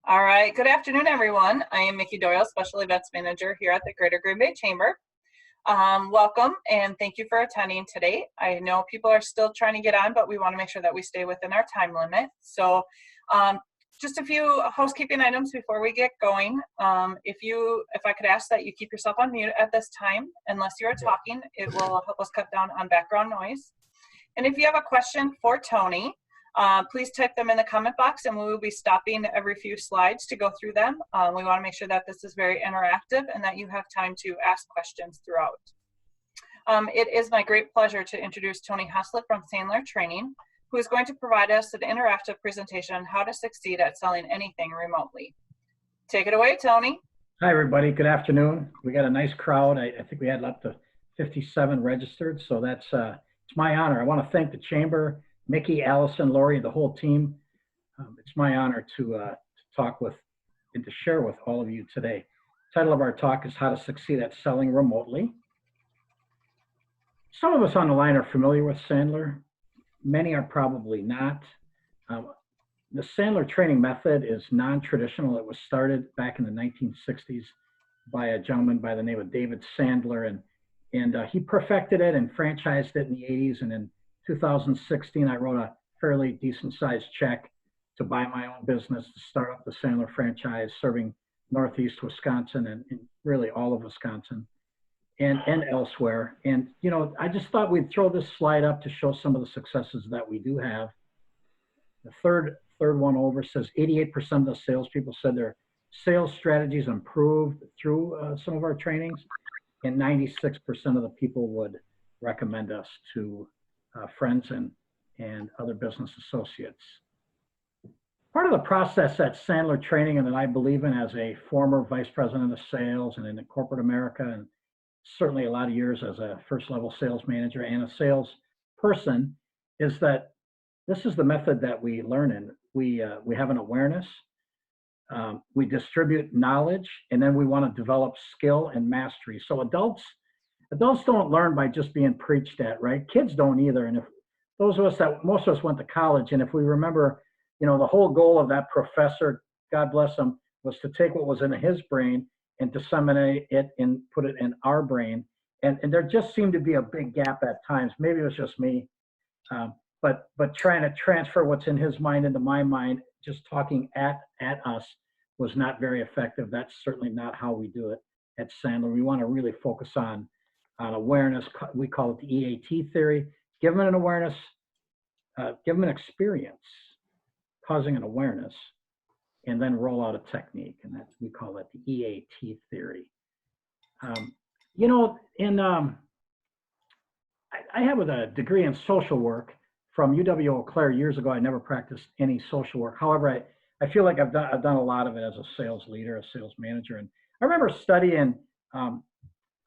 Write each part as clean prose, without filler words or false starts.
All right, good afternoon, everyone. I am Mickey Doyle, Special Events Manager here at the Greater Green Bay Chamber. Welcome and thank you for attending today. I know people are still trying to get on, but we want to make sure that we stay within our time limit. So just a few housekeeping items before we get going. If I could ask that you keep yourself on mute at this time, unless you are talking, it will help us cut down on background noise. And if you have a question for Tony, please type them in the comment box and we will be stopping every few slides to go through them. We want to make sure that this is very interactive and that you have time to ask questions throughout. It is my great pleasure to introduce Tony Hoslet from Sandler Training, who is going to provide us an interactive presentation on how to succeed at selling anything remotely. Take it away, Tony. Hi, everybody. Good afternoon. We got a nice crowd. I think we had up to 57 registered, so that's it's my honor. I want to thank the Chamber, Mickey, Allison, Lori, the whole team. It's my honor to talk with and to share with all of you today. The title of our talk is How to Succeed at Selling Remotely. Some of us on the line are familiar with Sandler. Many are probably not. The Sandler training method is non-traditional. It was started back in the 1960s by a gentleman by the name of David Sandler, and he perfected it and franchised it in the 80s. And in 2016, I wrote a fairly decent-sized check to buy my own business to start up the Sandler franchise, serving Northeast Wisconsin and really all of Wisconsin and elsewhere. And you know, I just thought we'd throw this slide up to show some of the successes that we do have. The third one over says 88% of the salespeople said their sales strategies improved through some of our trainings, and 96% of the people would recommend us to friends and other business associates. Part of the process at Sandler Training, and that I believe in as a former vice president of sales and in corporate America, and certainly a lot of years as a first level sales manager and a sales person, is that this is the method that we learn in. We have an awareness, we distribute knowledge, and then we want to develop skill and mastery. So adults don't learn by just being preached at, right? Kids don't either. And if most of us went to college, and if we remember, you know, the whole goal of that professor, God bless him, was to take what was in his brain and disseminate it and put it in our brain. And there just seemed to be a big gap at times. Maybe it was just me. But trying to transfer what's in his mind into my mind, just talking at us, was not very effective. That's certainly not how we do it at Sandler. We want to really focus on awareness. We call it the EAT theory. Give them an awareness, give them an experience, causing an awareness, and then roll out a technique. And we call that the EAT theory. You know, I have a degree in social work from UW-Eau Claire years ago. I never practiced any social work. However, I feel like I've done a lot of it as a sales leader, a sales manager. And I remember studying a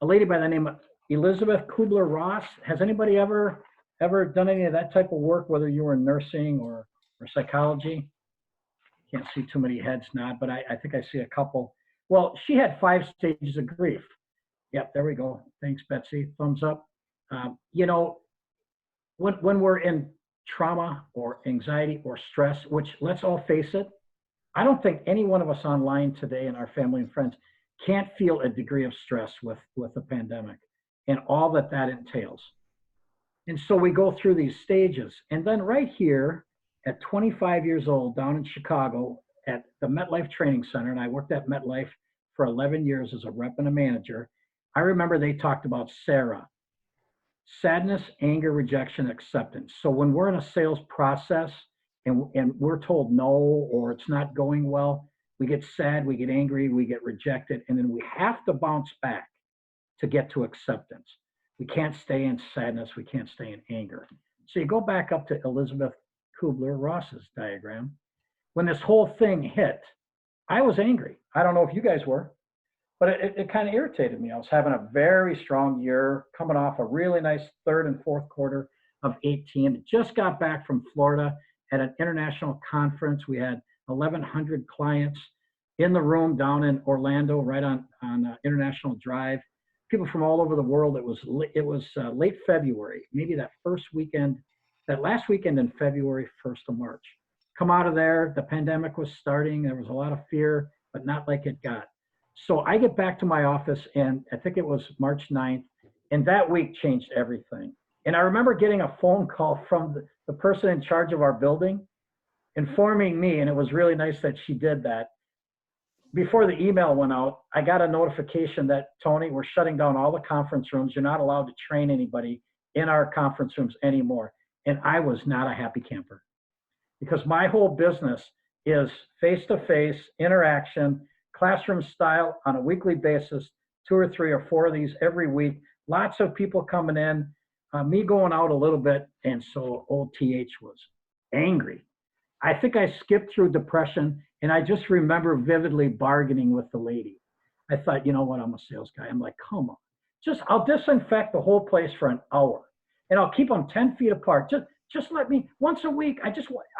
lady by the name of Elizabeth Kubler-Ross. Has anybody ever done any of that type of work, whether you were in nursing or psychology? Can't see too many heads nod, but I think I see a couple. Well, she had 5 stages of grief. Yep, there we go. Thanks, Betsy. Thumbs up. You know, when we're in trauma or anxiety or stress, which, let's all face it, I don't think any one of us online today and our family and friends can't feel a degree of stress with the pandemic and all that entails. And so we go through these stages. And then right here at 25 years old down in Chicago at the MetLife Training Center, and I worked at MetLife for 11 years as a rep and a manager, I remember they talked about SARA. Sadness, anger, rejection, acceptance. So when we're in a sales process and we're told no, or it's not going well, we get sad, we get angry, we get rejected, and then we have to bounce back to get to acceptance. We can't stay in sadness, we can't stay in anger. So you go back up to Elizabeth Kubler-Ross's diagram. When this whole thing hit, I was angry. I don't know if you guys were, but it kind of irritated me. I was having a very strong year, coming off a really nice third and fourth quarter of 18. Just got back from Florida at an international conference. We had 1,100 clients in the room down in Orlando, right on International Drive. People from all over the world. It was late February, maybe that last weekend in February, 1st of March. come out of there. The pandemic was starting. There was a lot of fear, but not like it got. So I get back to my office, and I think it was March 9th, and that week changed everything. And I remember getting a phone call from the person in charge of our building informing me, and it was really nice that she did that. Before the email went out, I got a notification that, Tony, we're shutting down all the conference rooms. You're not allowed to train anybody in our conference rooms anymore. And I was not a happy camper, because my whole business is face-to-face interaction, classroom style on a weekly basis, 2 or 3 or 4 of these every week. Lots of people coming in, me going out a little bit. And so old TH was angry. I think I skipped through depression, and I just remember vividly bargaining with the lady. I thought, you know what, I'm a sales guy. I'm like, come on, I'll disinfect the whole place for an hour, and I'll keep them 10 feet apart. Just let me once a week.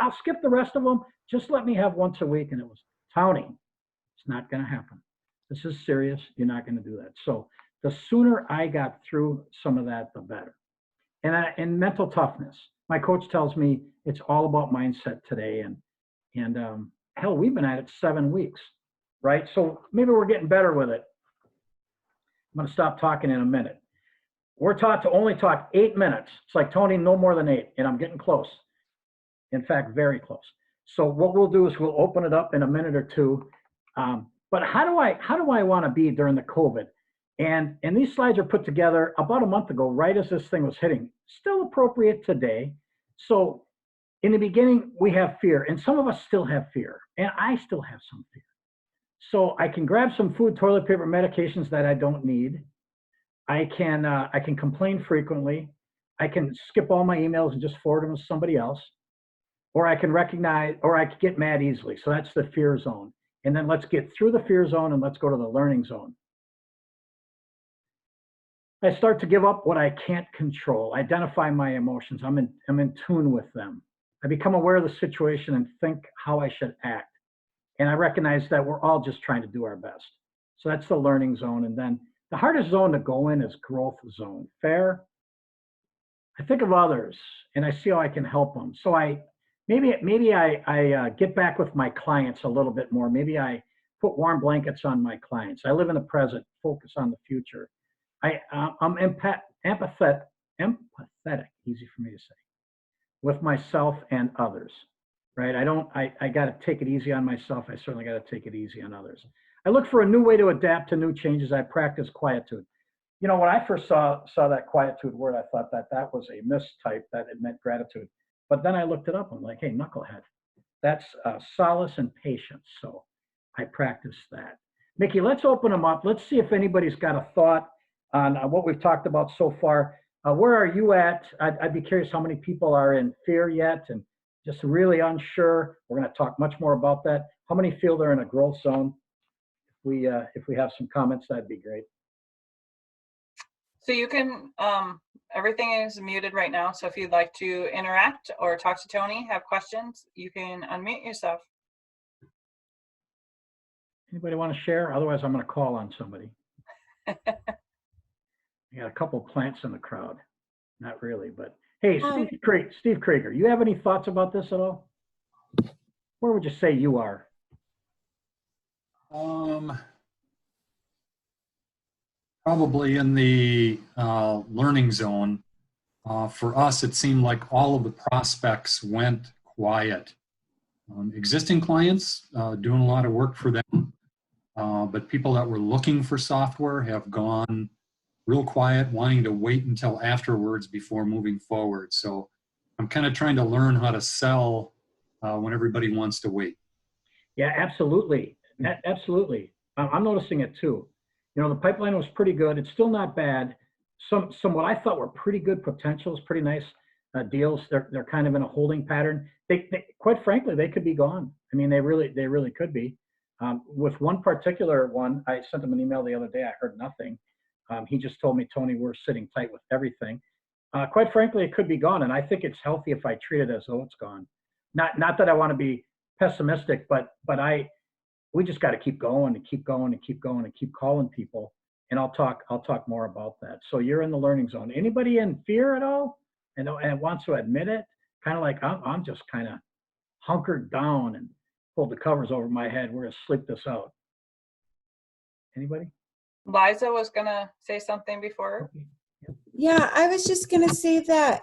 I'll skip the rest of them. Just let me have once a week. And it was, Tony, it's not going to happen. This is serious. You're not going to do that. So the sooner I got through some of that, the better. And mental toughness. My coach tells me it's all about mindset today. And hell, we've been at it 7 weeks, right? So maybe we're getting better with it. I'm going to stop talking in a minute. We're taught to only talk 8 minutes. It's like, Tony, no more than 8, and I'm getting close. In fact, very close. So what we'll do is we'll open it up in a minute or two. But how do I want to be during the COVID? And these slides are put together about a month ago, right as this thing was hitting. Still appropriate today. So in the beginning, we have fear, and some of us still have fear, and I still have some fear. So I can grab some food, toilet paper, medications that I don't need. I can complain frequently. I can skip all my emails and just forward them to somebody else. Or I can recognize, or I can get mad easily. So that's the fear zone. And then let's get through the fear zone and let's go to the learning zone. I start to give up what I can't control, identify my emotions. I'm in tune with them. I become aware of the situation and think how I should act. And I recognize that we're all just trying to do our best. So that's the learning zone. And then the hardest zone to go in is growth zone. Fair? I think of others and I see how I can help them. So maybe I get back with my clients a little bit more. Maybe I put warm blankets on my clients. I live in the present, focus on the future. I'm empathetic, easy for me to say, with myself and others, right? I got to take it easy on myself. I certainly got to take it easy on others. I look for a new way to adapt to new changes. I practice quietude. You know, when I first saw that quietude word, I thought that was a mistype, that it meant gratitude. But then I looked it up. I'm like, hey, knucklehead, that's solace and patience. So I practice that. Mickey, let's open them up. Let's see if anybody's got a thought on what we've talked about so far. Where are you at? I'd be curious how many people are in fear yet and just really unsure. We're going to talk much more about that. How many feel they're in a growth zone? If we have some comments, that'd be great. So you can, everything is muted right now. So if you'd like to interact or talk to Tony, have questions, you can unmute yourself. Anybody want to share? Otherwise, I'm going to call on somebody. I got a couple of plants in the crowd. Not really, but hey, Steve Krieger, you have any thoughts about this at all? Where would you say you are? Probably in the learning zone. For us, it seemed like all of the prospects went quiet. Existing clients doing a lot of work for them, but people that were looking for software have gone real quiet, wanting to wait until afterwards before moving forward. So I'm kind of trying to learn how to sell when everybody wants to wait. Yeah, absolutely. Absolutely. I'm noticing it too. You know, the pipeline was pretty good. It's still not bad. Some what I thought were pretty good potentials, pretty nice deals. They're kind of in a holding pattern. They quite frankly, they could be gone. I mean, they really could be. With one particular one, I sent him an email the other day. I heard nothing. He just told me, Tony, we're sitting tight with everything. Quite frankly, it could be gone. And I think it's healthy if I treat it as though it's gone. Not that I want to be pessimistic, but we just got to keep going and keep going and keep going and keep calling people. And I'll talk more about that. So you're in the learning zone. Anybody in fear at all and wants to admit it? Kind of like I'm just kind of hunkered down and pulled the covers over my head. We're going to sleep this out. Anybody? Liza was gonna say something before. Yeah, I was just going to say that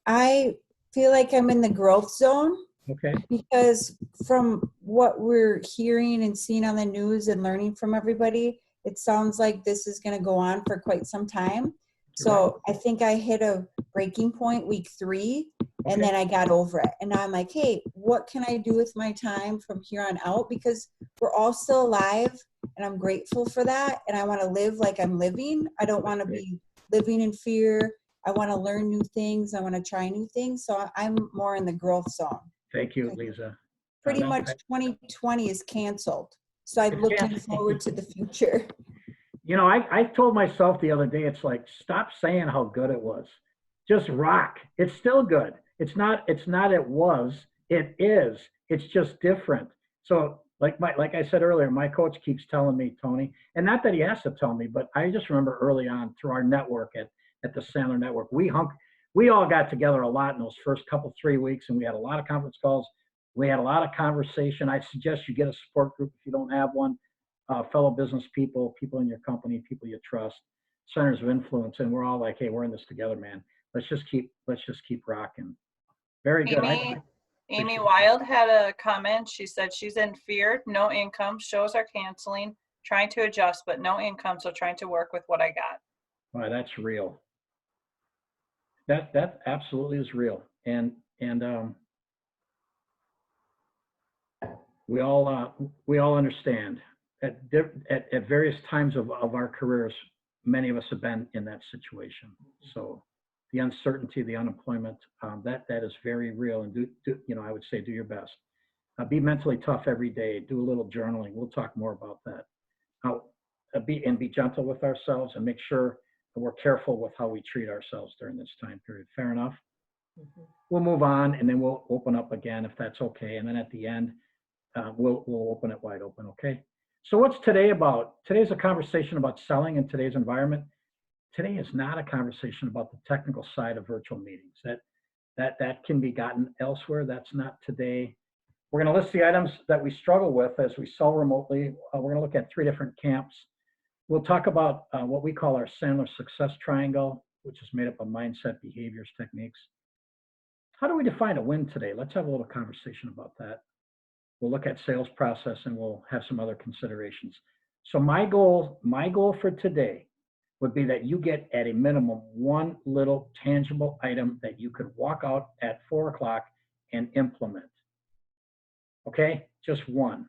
I feel like I'm in the growth zone Okay. because from what we're hearing and seeing on the news and learning from everybody, it sounds like this is going to go on for quite some time. So I think I hit a breaking point week 3 and then I got over it. And now I'm like, hey, what can I do with my time from here on out? Because we're all still alive and I'm grateful for that. And I want to live like I'm living. I don't want to be living in fear. I want to learn new things. I want to try new things. So I'm more in the growth zone. Thank you, Lisa. Pretty much 2020 is canceled. So I'm looking forward to the future. You know, I told myself the other day, it's like, stop saying how good it was. Just rock. It's still good. It was, it is. It's just different. So like I said earlier, my coach keeps telling me, Tony, and not that he has to tell me, but I just remember early on through our network at the Sandler network, we all got together a lot in those first 3 weeks, and we had a lot of conference calls. We had a lot of conversation. I suggest you get a support group if you don't have one. Fellow business people in your company, people you trust, centers of influence, and we're all like, hey, we're in this together, man. Let's just keep rocking. Very good. Amy Wild had a comment. She said she's in fear, no income, shows are canceling, trying to adjust, but no income, so trying to work with what I got. Wow, that's real. That absolutely is real, and we all understand. At various times of our careers, many of us have been in that situation. So the uncertainty, the unemployment, that is very real. And I would say do your best. Be mentally tough every day. Do a little journaling. We'll talk more about that. Be gentle with ourselves and make sure that we're careful with how we treat ourselves during this time period. Fair enough? Mm-hmm. We'll move on and then we'll open up again if that's okay. And then at the end, we'll open it wide open, okay? So what's today about? Today's a conversation about selling in today's environment. Today is not a conversation about the technical side of virtual meetings. That can be gotten elsewhere. That's not today. We're going to list the items that we struggle with as we sell remotely. We're going to look at 3 different camps. We'll talk about what we call our Sandler success triangle, which is made up of mindset, behaviors, techniques. How do we define a win today? Let's have a little conversation about that. We'll look at sales process and we'll have some other considerations. So my goal for today would be that you get at a minimum 1 little tangible item that you could walk out at 4 o'clock and implement. Okay, just 1.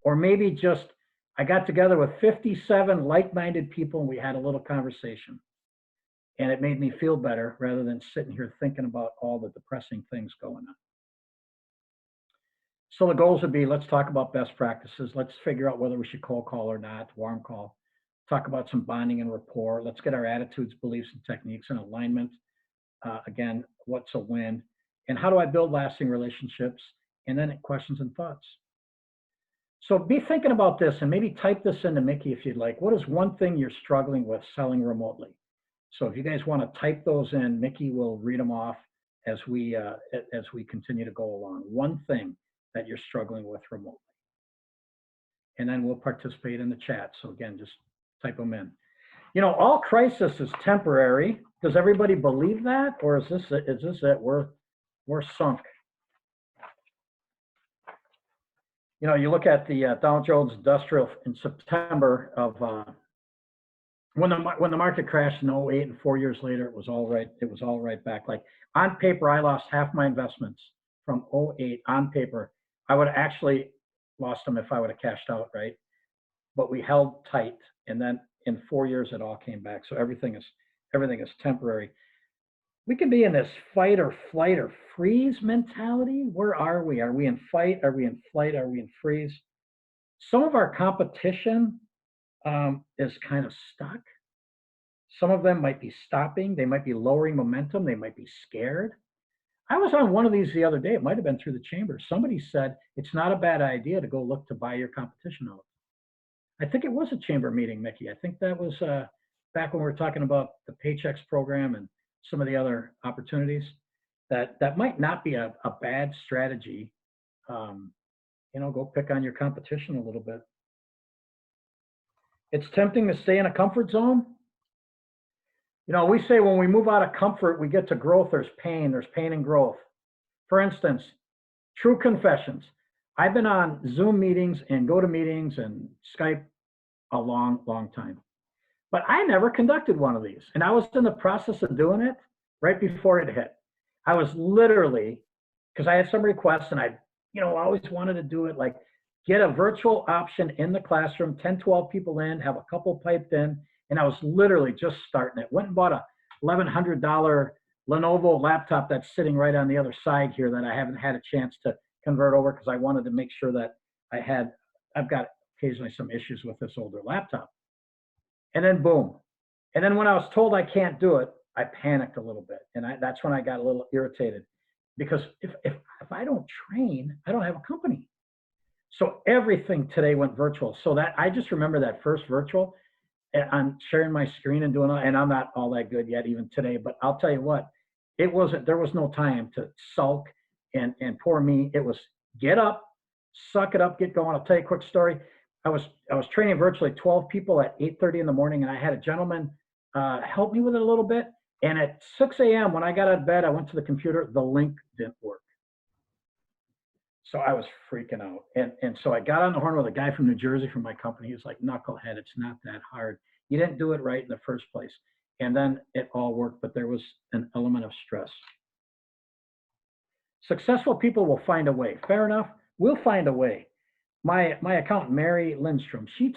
Or maybe just, I got together with 57 like-minded people and we had a little conversation. And it made me feel better rather than sitting here thinking about all the depressing things going on. So the goals would be, let's talk about best practices. Let's figure out whether we should cold call or not, warm call. Talk about some bonding and rapport. Let's get our attitudes, beliefs, and techniques in alignment. Again, what's a win? And how do I build lasting relationships? And then questions and thoughts. So be thinking about this and maybe type this into Mickey if you'd like. What is one thing you're struggling with selling remotely? So if you guys want to type those in, Mickey will read them off as we continue to go along. One thing that you're struggling with remotely. And then we'll participate in the chat. So again, just type them in. You know, all crisis is temporary. Does everybody believe that? Or is this it? We're sunk. You know, you look at the Dow Jones Industrial in September of when the market crashed in 08 and 4 years later, it was all right back. Like on paper, I lost half my investments from 08 on paper. I would have actually lost them if I would have cashed out, right? But we held tight, and then in 4 years, it all came back. So everything is temporary. We can be in this fight or flight or freeze mentality. Where are we? Are we in fight? Are we in flight? Are we in freeze? Some of our competition is kind of stuck. Some of them might be stopping. They might be lowering momentum. They might be scared. I was on one of these the other day. It might have been through the chamber. Somebody said it's not a bad idea to go look to buy your competition out. I think it was a chamber meeting, Mickey. I think that was back when we were talking about the Paychecks program and some of the other opportunities. That might not be a bad strategy Go pick on your competition a little bit. It's tempting to stay in a comfort zone. We say when we move out of comfort, we get to growth. There's pain and growth. For instance, true confessions. I've been on Zoom meetings and GoToMeetings and Skype a long, long time. But I never conducted one of these. And I was in the process of doing it right before it hit. I was literally, because I had some requests and I always wanted to do it, like get a virtual option in the classroom, 10, 12 people in, have a couple piped in. And I was literally just starting it. Went and bought a $1,100 Lenovo laptop that's sitting right on the other side here that I haven't had a chance to convert over because I wanted to make sure that I've got occasionally some issues with this older laptop. And then boom. And then when I was told I can't do it, I panicked a little bit. And that's when I got a little irritated because if I don't train, I don't have a company. So everything today went virtual. So that I just remember that first virtual. I'm sharing my screen and doing, and I'm not all that good yet even today, but I'll tell you what, there was no time to sulk and poor me. It was get up, suck it up, get going. I'll tell you a quick story. I was training virtually 12 people at 8:30 in the morning, and I had a gentleman help me with it a little bit. And at 6 a.m. when I got out of bed, I went to the computer, the link didn't work. So I was freaking out. And so I got on the horn with a guy from New Jersey from my company. He was like, knucklehead, it's not that hard. You didn't do it right in the first place. And then it all worked, but there was an element of stress. Successful people will find a way. Fair enough. We'll find a way. My accountant, Mary Lindstrom, she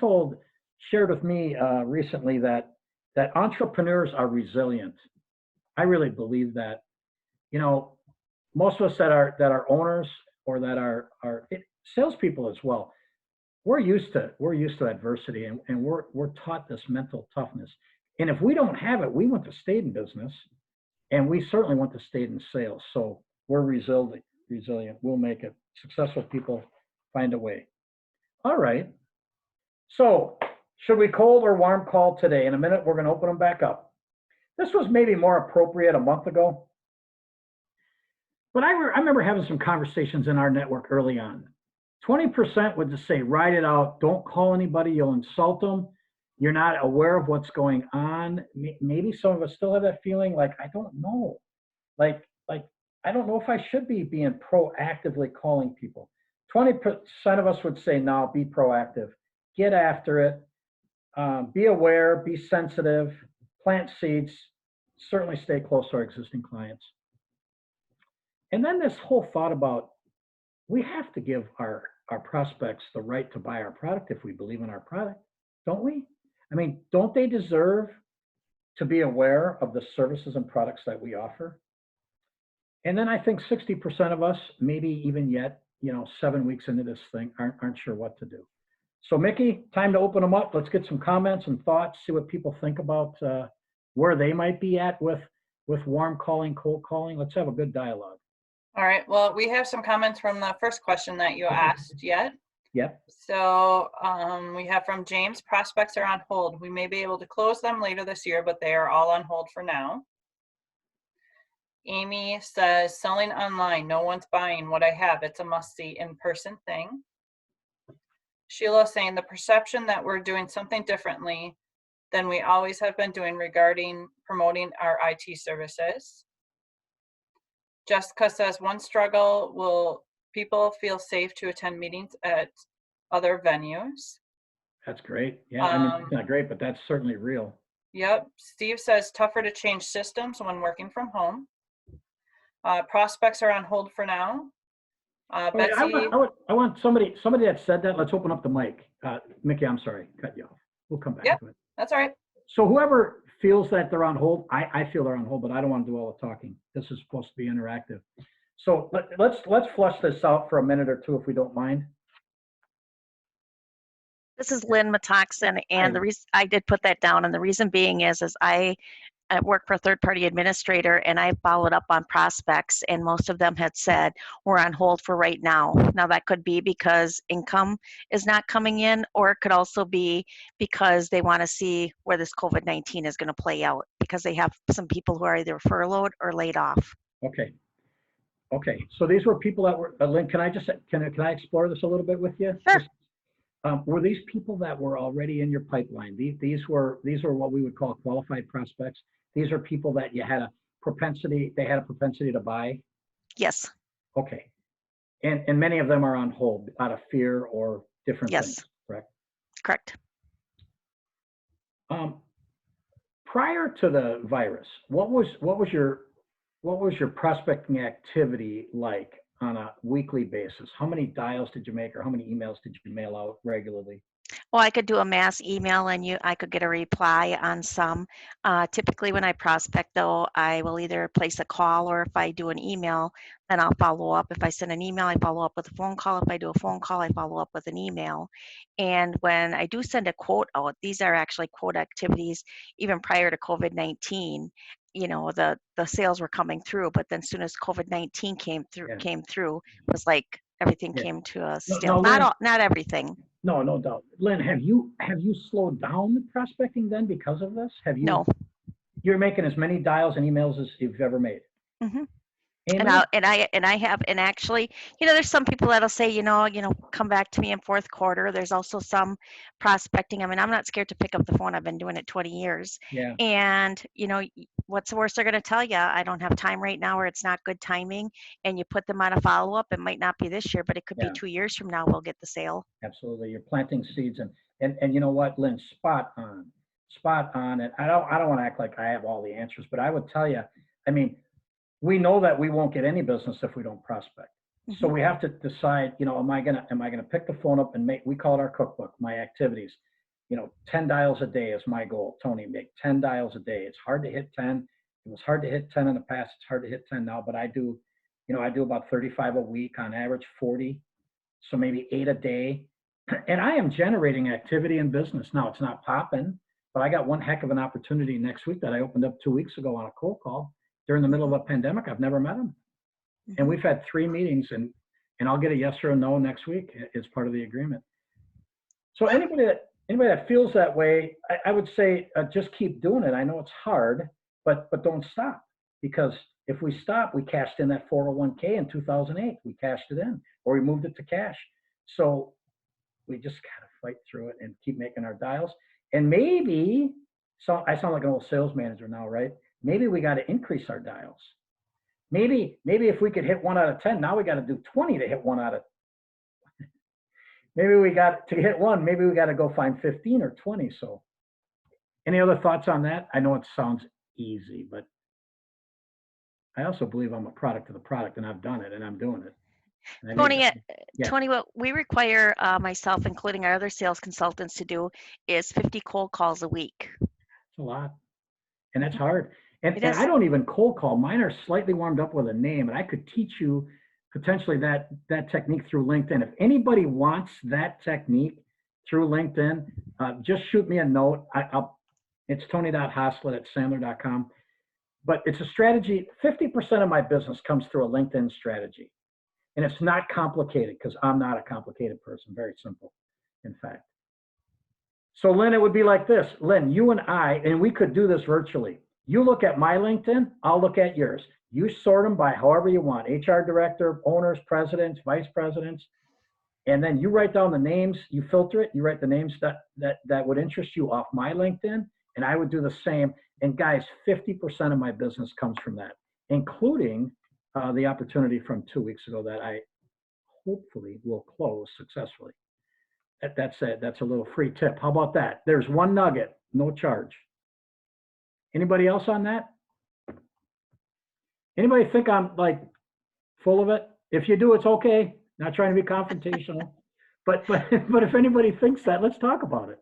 shared with me recently that entrepreneurs are resilient. I really believe that. Most of us that are owners or that are salespeople as well, we're used to adversity, and we're taught this mental toughness. And if we don't have it, we want to stay in business, and we certainly want to stay in sales. So we're resilient. We'll make it. Successful people find a way. All right. So should we cold or warm call today? In a minute, we're going to open them back up. This was maybe more appropriate a month ago. But I remember having some conversations in our network early on. 20% would just say, write it out. Don't call anybody. You'll insult them. You're not aware of what's going on. Maybe some of us still have that feeling like, I don't know. Like I don't know if I should be being proactively calling people. 20% of us would say, no, be proactive. Get after it. Be aware. Be sensitive. Plant seeds. Certainly stay close to our existing clients. And then this whole thought about we have to give our prospects the right to buy our product if we believe in our product, don't we? I mean, don't they deserve to be aware of the services and products that we offer? And then I think 60% of us, maybe even yet, 7 weeks into this thing, aren't sure what to do. So Mickey, time to open them up. Let's get some comments and thoughts, see what people think about where they might be at with warm calling, cold calling. Let's have a good dialogue. All right. Well, we have some comments from the first question that you asked yet. Yep. So we have from James, prospects are on hold. We may be able to close them later this year, but they are all on hold for now. Amy says, selling online, no one's buying what I have. It's a must-see in-person thing. Sheila saying the perception that we're doing something differently than we always have been doing regarding promoting our IT services. Jessica says, one struggle, will people feel safe to attend meetings at other venues? That's great. Yeah, I mean, it's not great, but that's certainly real. Yep. Steve says, tougher to change systems when working from home. Prospects are on hold for now. Betsy, I want somebody that said that. Let's open up the mic. Mickey, I'm sorry, cut you off. We'll come back to it. That's all right. So whoever feels that they're on hold, I feel they're on hold, but I don't want to do all the talking. This is supposed to be interactive. So let's flush this out for a minute or two, if we don't mind. This is Lynn Metoxen, and the reason I did put that down, and the reason being is I work for a third-party administrator, and I followed up on prospects, and most of them had said we're on hold for right now. Now that could be because income is not coming in, or it could also be because they want to see where this COVID-19 is going to play out, because they have some people who are either furloughed or laid off. Okay. Okay, so these were people that were, Lynn, can I explore this a little bit with you? Sure. Were these people that were already in your pipeline? These were what we would call qualified prospects. These are people that you had they had a propensity to buy? Yes. Okay. And many of them are on hold out of fear or different Yes. things, correct? Correct. Prior to the virus, what was your prospecting activity like on a weekly basis? How many dials did you make, or how many emails did you mail out regularly? Well, I could do a mass email and I could get a reply on some. Typically when I prospect though, I will either place a call, or if I do an email, then I'll follow up. If I send an email, I follow up with a phone call. If I do a phone call, I follow up with an email. And when I do send a quote out, these are actually quote activities even prior to COVID-19. The sales were coming through, but then as soon as COVID-19 came Yeah. through, it was like everything Yeah. came to a No, still. Lynn, Not everything. no, no doubt. Lynn, have you slowed down the prospecting then because of this? No. You're making as many dials and emails as you've ever made. Hmm. Amy? And actually, there's some people that'll say, come back to me in fourth quarter. There's also some prospecting. I mean, I'm not scared to pick up the phone. I've been doing it 20 years. Yeah. And, what's the worst they're going to tell you? I don't have time right now, or it's not good timing. And you put them on a follow-up. It might not be this year, but it could Yeah. be 2 years from now we'll get the sale. Absolutely. You're planting seeds, and you know what, Lynn, spot on. And I don't want to act like I have all the answers, but I would tell you, I mean, we know that we won't get any business if we don't prospect. So we have to decide, am I gonna pick the phone up and we call it our cookbook, my activities. 10 dials a day is my goal. Tony, make 10 dials a day. It's hard to hit 10. It was hard to hit 10 in the past. It's hard to hit 10 now, but I do about 35 a week, on average 40. So maybe 8 a day. And I am generating activity in business. Now it's not popping, but I got one heck of an opportunity next week that I opened up 2 weeks ago on a cold call during the middle of a pandemic. I've never met him. And we've had 3 meetings, and I'll get a yes or a no next week as part of the agreement. So anybody that feels that way, I would say just keep doing it. I know it's hard, but don't stop, because if we stop, we cashed in that 401k in 2008. We cashed it in, or we moved it to cash. So we just gotta fight through it and keep making our dials. And maybe, so I sound like an old sales manager now, right? Maybe we got to increase our dials. Maybe if we could hit 1 out of 10, now we got to do 20 to hit 1 out of. Maybe we got to hit 1. Maybe we got to go find 15 or 20. So, any other thoughts on that? I know it sounds easy, but I also believe I'm a product of the product, and I've done it, and I'm doing it. Tony, what we require myself, including our other sales consultants, to do is 50 cold calls a week. It's a lot, and that's hard. And It is. I don't even cold call. Mine are slightly warmed up with a name, and I could teach you potentially that technique through LinkedIn. If anybody wants that technique through LinkedIn, just shoot me a note. It's tony.hoslet@sandler.com. But it's a strategy. 50% of my business comes through a LinkedIn strategy. And it's not complicated, because I'm not a complicated person. Very simple, in fact. So Lynn, it would be like this. Lynn, you and I, and we could do this virtually. You look at my LinkedIn, I'll look at yours. You sort them by however you want: HR director, owners, presidents, vice presidents. And then you write down the names, you filter it, you write the names that would interest you off my LinkedIn, and I would do the same. And guys, 50% of my business comes from that, including the opportunity from 2 weeks ago that I hopefully will close successfully. That's a little free tip. How about that? There's one nugget, no charge. Anybody else on that? Anybody think I'm like full of it? If you do, it's okay. Not trying to be confrontational, but if anybody thinks that, let's talk about it.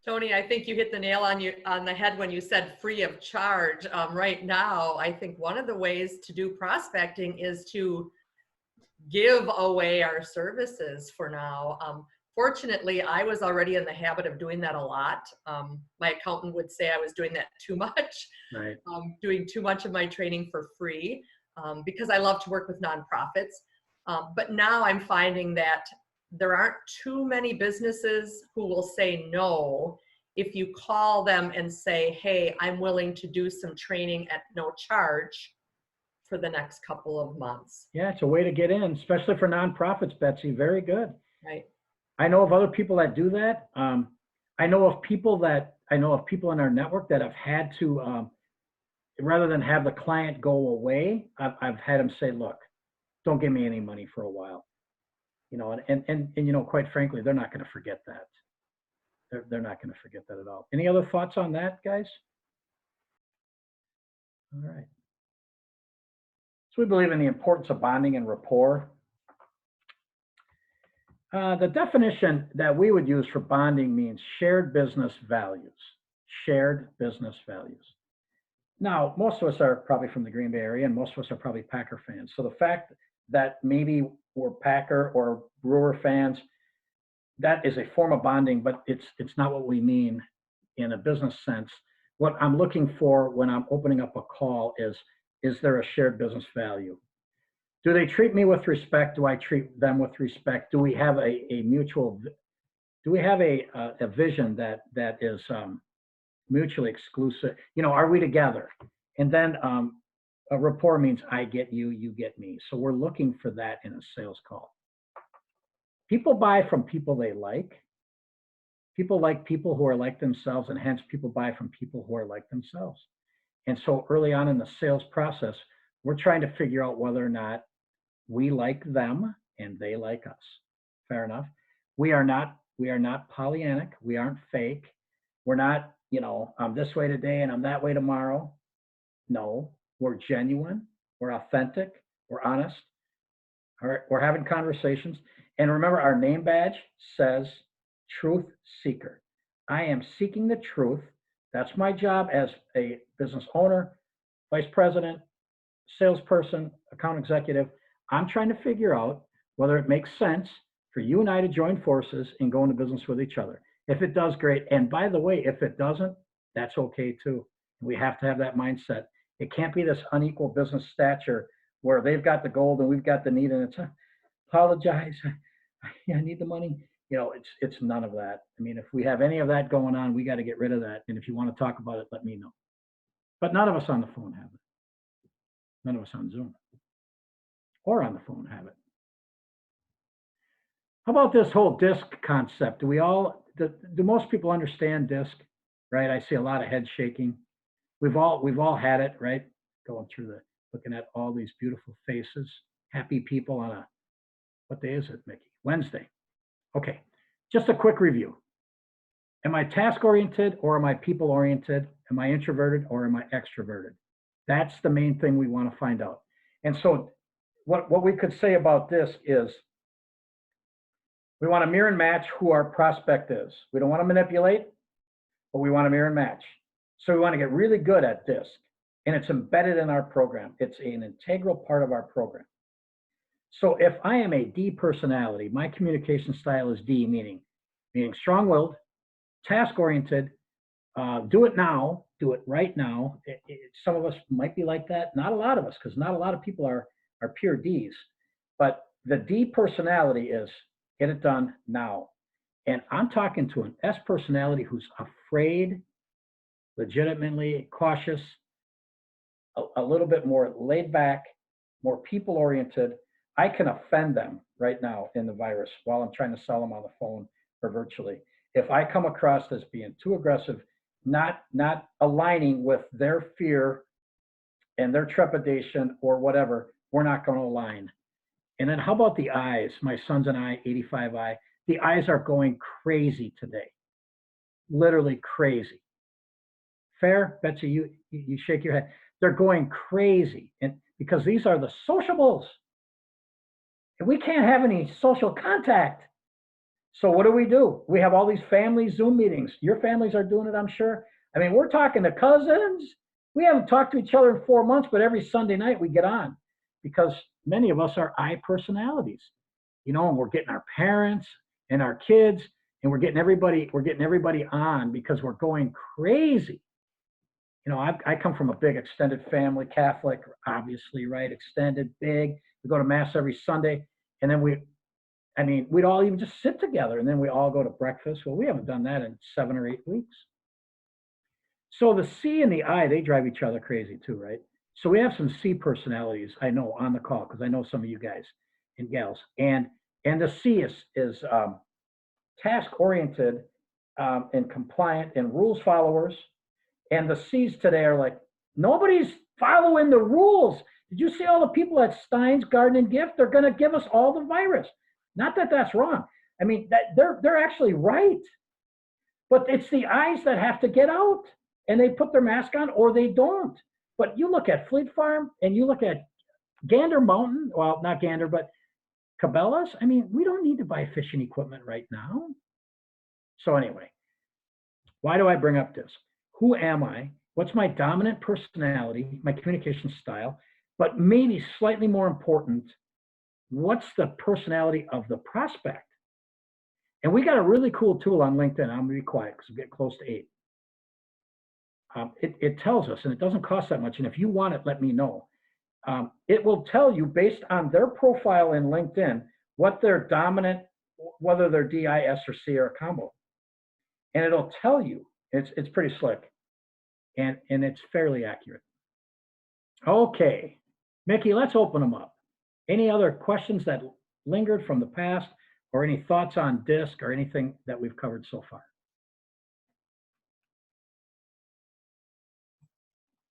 Tony, I think you hit the nail on the head when you said free of charge. Right now, I think one of the ways to do prospecting is to give away our services for now. Fortunately, I was already in the habit of doing that a lot. My accountant would say I was doing that too much, Right. Doing too much of my training for free, because I love to work with nonprofits. But now I'm finding that there aren't too many businesses who will say no if you call them and say, hey, I'm willing to do some training at no charge for the next couple of months. Yeah, it's a way to get in, especially for nonprofits, Betsy. Very good. Right. I know of other people that do that. I know of people in our network that have had to, rather than have the client go away, I've had them say, look, don't give me any money for a while. You know, and you know, quite frankly, they're not going to forget that. They're not going to forget that at all. Any other thoughts on that, guys? All right. So we believe in the importance of bonding and rapport. The definition that we would use for bonding means shared business values. Shared business values. Now, most of us are probably from the Green Bay area, and most of us are probably Packer fans. So the fact that maybe we're Packer or Brewer fans, that is a form of bonding, but it's not what we mean in a business sense. What I'm looking for when I'm opening up a call is there a shared business value? Do they treat me with respect? Do I treat them with respect? Do we have a mutual, do we have a vision that is mutually exclusive? You know, are we together? And then a rapport means I get you, you get me. So we're looking for that in a sales call. People buy from people they like. People like people who are like themselves, and hence people buy from people who are like themselves. And so early on in the sales process, we're trying to figure out whether or not we like them and they like us. Fair enough. We are not Pollyannic. We aren't fake. We're not, you know, I'm this way today and I'm that way tomorrow. No, we're genuine. We're authentic. We're honest. All right, we're having conversations. And remember, our name badge says truth seeker. I am seeking the truth. That's my job as a business owner, vice president, salesperson, account executive. I'm trying to figure out whether it makes sense for you and I to join forces and go into business with each other. If it does, great. And by the way, if it doesn't, that's okay too. We have to have that mindset. It can't be this unequal business stature where they've got the gold and we've got the need, and it's apologize. I need the money. You know, it's none of that. I mean, if we have any of that going on, we got to get rid of that. And if you want to talk about it, let me know. But none of us on the phone have it. None of us on Zoom or on the phone have it. How about this whole DISC concept? Do most people understand DISC? Right? I see a lot of head shaking. We've all had it, right? Going through looking at all these beautiful faces, happy people on what day is it, Mickey? Wednesday. Okay, just a quick review. Am I task-oriented or am I people-oriented? Am I introverted or am I extroverted? That's the main thing we want to find out. And so what we could say about this is we want to mirror and match who our prospect is. We don't want to manipulate, but we want to mirror and match. So we want to get really good at this. And it's embedded in our program. It's an integral part of our program. So if I am a D personality, my communication style is D, meaning strong-willed, task-oriented, do it now, do it right now. Some of us might be like that. Not a lot of us, because not a lot of people are pure Ds. But the D personality is get it done now. And I'm talking to an S personality who's afraid, legitimately cautious, a little bit more laid back, more people-oriented. I can offend them right now in the virus while I'm trying to sell them on the phone or virtually. If I come across as being too aggressive, not aligning with their fear and their trepidation or whatever, we're not going to align. And then how about the eyes? My sons and I, 85I, the eyes are going crazy today. Literally crazy. Fair? Betsy, you shake your head. They're going crazy. And because these are the sociables. And we can't have any social contact. So what do? We have all these family Zoom meetings. Your families are doing it, I'm sure. I mean, we're talking to cousins. We haven't talked to each other in 4 months, but every Sunday night we get on because many of us are I personalities, you know, and we're getting our parents and our kids and we're getting everybody on because we're going crazy. You know, I come from a big extended family, Catholic, obviously, right? Extended, big. We go to mass every Sunday, and then we'd all even just sit together, and then we all go to breakfast. Well, we haven't done that in 7 or 8 weeks. So the C and the I, they drive each other crazy too, right? So we have some C personalities, I know, on the call, because I know some of you guys and gals. And the C is task-oriented and compliant and rules followers. And the C's today are like, nobody's following the rules. Did you see all the people at Stein's Garden and Gift? They're going to give us all the virus. Not that that's wrong. I mean, they're actually right. But it's the I's that have to get out, and they put their mask on or they don't. But you look at Fleet Farm and you look at Gander Mountain, well, not Gander, but Cabela's. I mean, we don't need to buy fishing equipment right now. So anyway, why do I bring up this? Who am I? What's my dominant personality, my communication style? But maybe slightly more important, what's the personality of the prospect? And we got a really cool tool on LinkedIn. I'm gonna be quiet because we get close to 8. It tells us, and it doesn't cost that much. And if you want it, let me know. It will tell you based on their profile in LinkedIn, what their dominant, whether they're D, I, S, or C, or a combo. And it'll tell you. It's pretty slick, and it's fairly accurate. Okay, Mickey, let's open them up. Any other questions that lingered from the past, or any thoughts on DISC or anything that we've covered so far?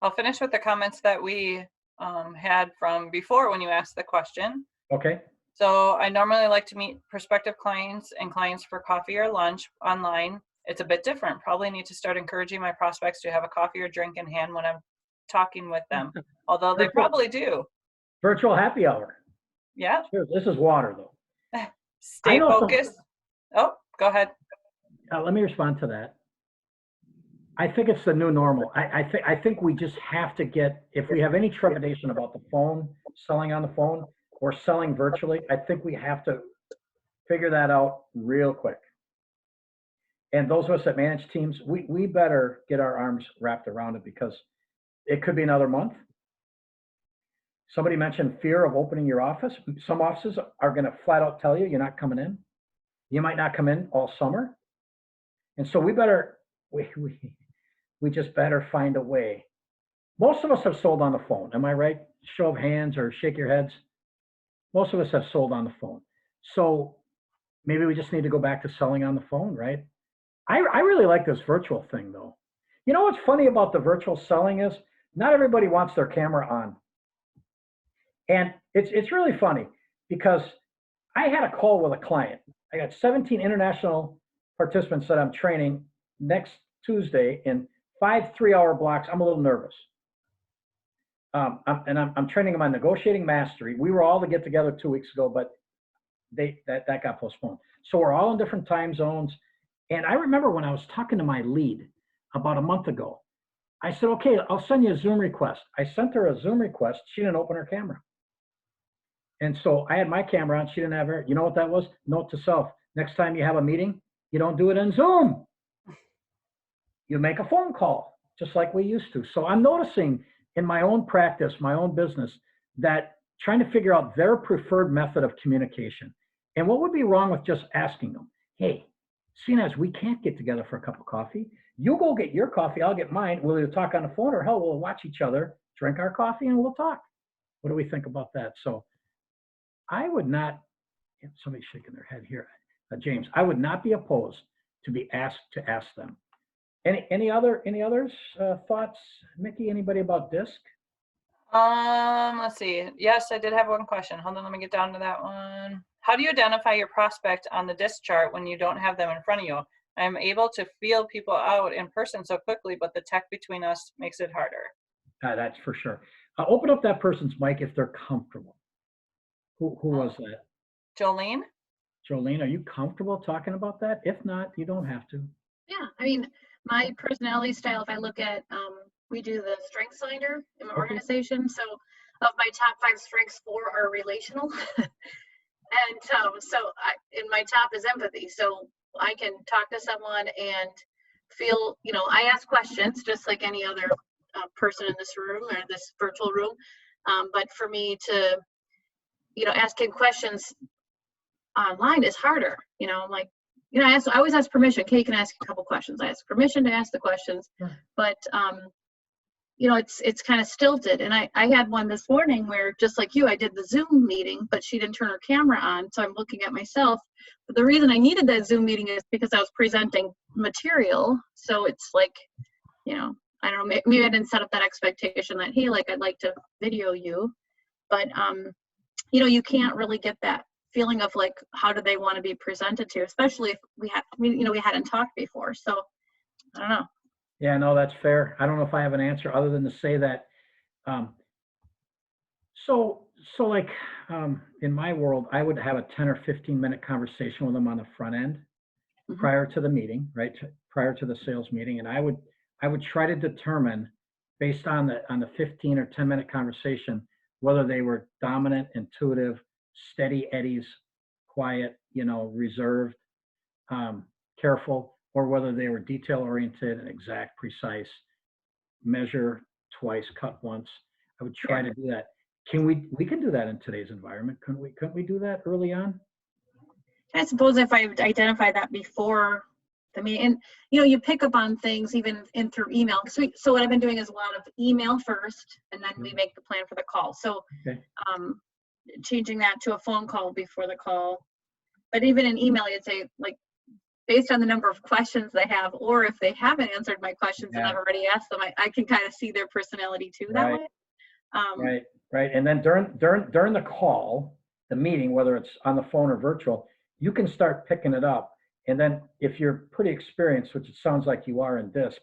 I'll finish with the comments that we had from before when you asked the question. Okay. So I normally like to meet prospective clients and clients for coffee or lunch online. It's a bit different. Probably need to start encouraging my prospects to have a coffee or drink in hand when I'm talking with them, although they probably do. Virtual happy hour. Yeah. Sure. This is water, though. Stay focused. Oh, go ahead. Let me respond to that. I think it's the new normal. I think we just have to get, if we have any trepidation about the phone, selling on the phone, or selling virtually, I think we have to figure that out real quick. And those of us that manage teams, we better get our arms wrapped around it, because it could be another month. Somebody mentioned fear of opening your office. Some offices are going to flat out tell you you're not coming in. You might not come in all summer. And so we just better find a way. Most of us have sold on the phone. Am I right? Show of hands or shake your heads. Most of us have sold on the phone. So maybe we just need to go back to selling on the phone, right? I really like this virtual thing, though. You know what's funny about the virtual selling is not everybody wants their camera on. And it's really funny, because I had a call with a client. I got 17 international participants that I'm training next Tuesday in 5 3-hour blocks. I'm a little nervous. I'm training them on negotiating mastery. We were all to get together 2 weeks ago, but that got postponed. So we're all in different time zones. And I remember when I was talking to my lead about a month ago, I said, okay, I'll send you a Zoom request. I sent her a Zoom request. She didn't open her camera. And so I had my camera on. She didn't have her. You know what that was? Note to self. Next time you have a meeting, you don't do it in Zoom. You make a phone call, just like we used to. So I'm noticing in my own practice, my own business, that trying to figure out their preferred method of communication. And what would be wrong with just asking them, hey, seeing as we can't get together for a cup of coffee, you go get your coffee, I'll get mine. We'll either talk on the phone, or hell, we'll watch each other, drink our coffee, and we'll talk. What do we think about that? So I would not, somebody's shaking their head here, James, I would not be opposed to be asked to ask them. Any others thoughts, Mickey? Anybody about DISC? Let's see. Yes, I did have one question. Hold on, let me get down to that one. How do you identify your prospect on the DISC chart when you don't have them in front of you? I'm able to feel people out in person so quickly, but the tech between us makes it harder. That's for sure. Open up that person's mic if they're comfortable. Who was that? Jolene? Jolene, are you comfortable talking about that? If not, you don't have to. Yeah, I mean, my personality style, if I look at, we do the strengths finder in my organization. So of my top 5 strengths, 4 are relational. And in my top is empathy. So I can talk to someone and feel, I ask questions just like any other person in this room or this virtual room. But for me to, asking questions online is harder, I always ask permission. Kate can ask a couple questions. I ask permission to ask the questions, but it's kind of stilted. And I had one this morning where, just like you, I did the Zoom meeting, but she didn't turn her camera on. So I'm looking at myself. But the reason I needed that Zoom meeting is because I was presenting material. So it's like, I don't know, maybe I didn't set up that expectation that, hey, like, I'd like to video you. But, you can't really get that feeling of like, how do they want to be presented to, especially if we hadn't talked before. So I don't know. Yeah, no, that's fair. I don't know if I have an answer other than to say that. So like in my world, I would have a 10 or 15-minute conversation with them on the front end prior to the meeting, right? Prior to the sales meeting, and I would try to determine, based on the 15 or 10-minute conversation, whether they were dominant, intuitive, steady eddies, quiet, reserved, careful, or whether they were detail-oriented and exact, precise, measure twice, cut once. I would try to do that. We can do that in today's environment. Couldn't we do that early on? I suppose if I identify that before the meeting, and you pick up on things even in through email. So what I've been doing is a lot of email first, and then we make the plan for the call. So changing that to a phone call before the call. But even in email, you'd say, like, based on the number of questions they have, or if they haven't answered my questions and I've already asked them, I can kind of see their personality too that way. Right. And then during the call, the meeting, whether it's on the phone or virtual, you can start picking it up. And then if you're pretty experienced, which it sounds like you are in DISC,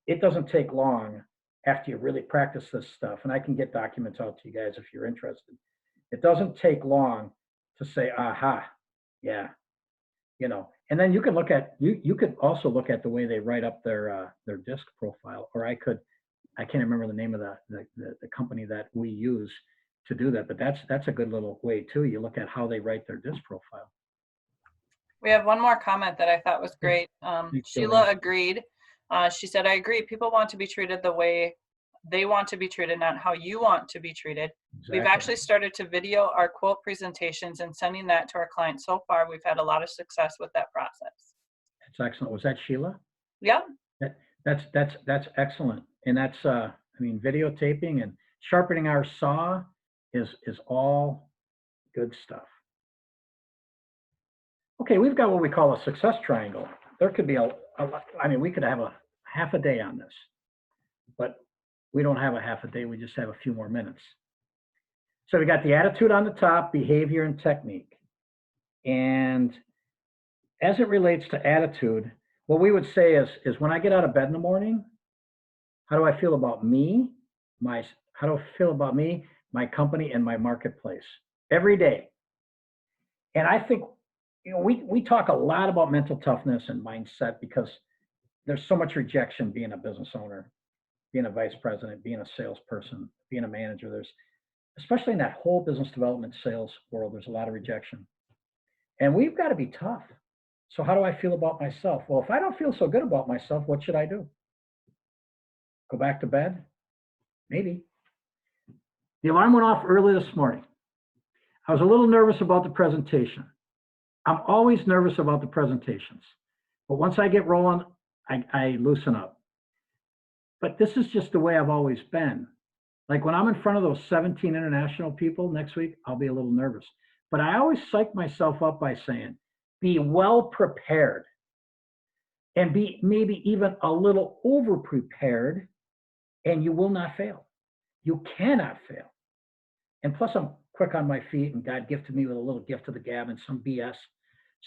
it doesn't take long after you really practice this stuff. And I can get documents out to you guys if you're interested. It doesn't take long to say, aha, yeah, and then you can look at, you could also look at the way they write up their DISC profile, or I can't remember the name of the company that we use to do that, but that's a good little way too. You look at how they write their DISC profile. We have one more comment that I thought was great. Sheila agreed. She said, I agree. People want to be treated the way they want to be treated, not how you want to be treated. Exactly. We've actually started to video our quote presentations and sending that to our clients. So far, we've had a lot of success with that process. That's excellent. Was that Sheila? Yeah. That's excellent. And that's, videotaping and sharpening our saw is all good stuff. Okay, we've got what we call a success triangle. There could be we could have a half a day on this, but we don't have a half a day. We just have a few more minutes. So we got the attitude on the top, behavior and technique. And as it relates to attitude, what we would say is when I get out of bed in the morning, how do I feel about me? How do I feel about me, my company, and my marketplace every day? And I think, we talk a lot about mental toughness and mindset because there's so much rejection being a business owner, being a vice president, being a salesperson, being a manager. There's, especially in that whole business development sales world, there's a lot of rejection. And we've got to be tough. So how do I feel about myself? Well, if I don't feel so good about myself, what should I do? Go back to bed? Maybe. The alarm went off early this morning. I was a little nervous about the presentation. I'm always nervous about the presentations. But once I get rolling, I loosen up. But this is just the way I've always been. Like when I'm in front of those 17 international people next week, I'll be a little nervous. But I always psych myself up by saying, be well prepared and be maybe even a little over prepared, and you will not fail. You cannot fail. And plus I'm quick on my feet, and God gifted me with a little gift of the gab and some BS.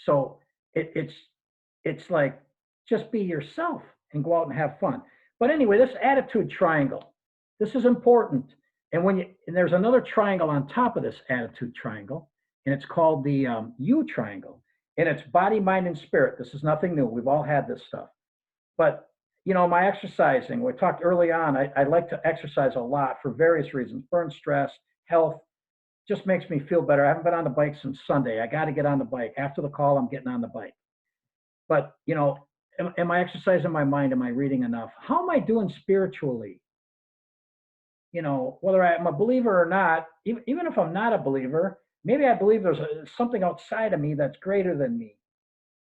So it's like, just be yourself and go out and have fun. But anyway, this attitude triangle, this is important. And there's another triangle on top of this attitude triangle, and it's called the U triangle. And it's body, mind, and spirit. This is nothing new. We've all had this stuff. But, my exercising, we talked early on, I like to exercise a lot for various reasons. Burn stress, health, just makes me feel better. I haven't been on the bike since Sunday. I got to get on the bike. After the call, I'm getting on the bike. But, am I exercising my mind? Am I reading enough? How am I doing spiritually? Whether I'm a believer or not, even if I'm not a believer, maybe I believe there's something outside of me that's greater than me.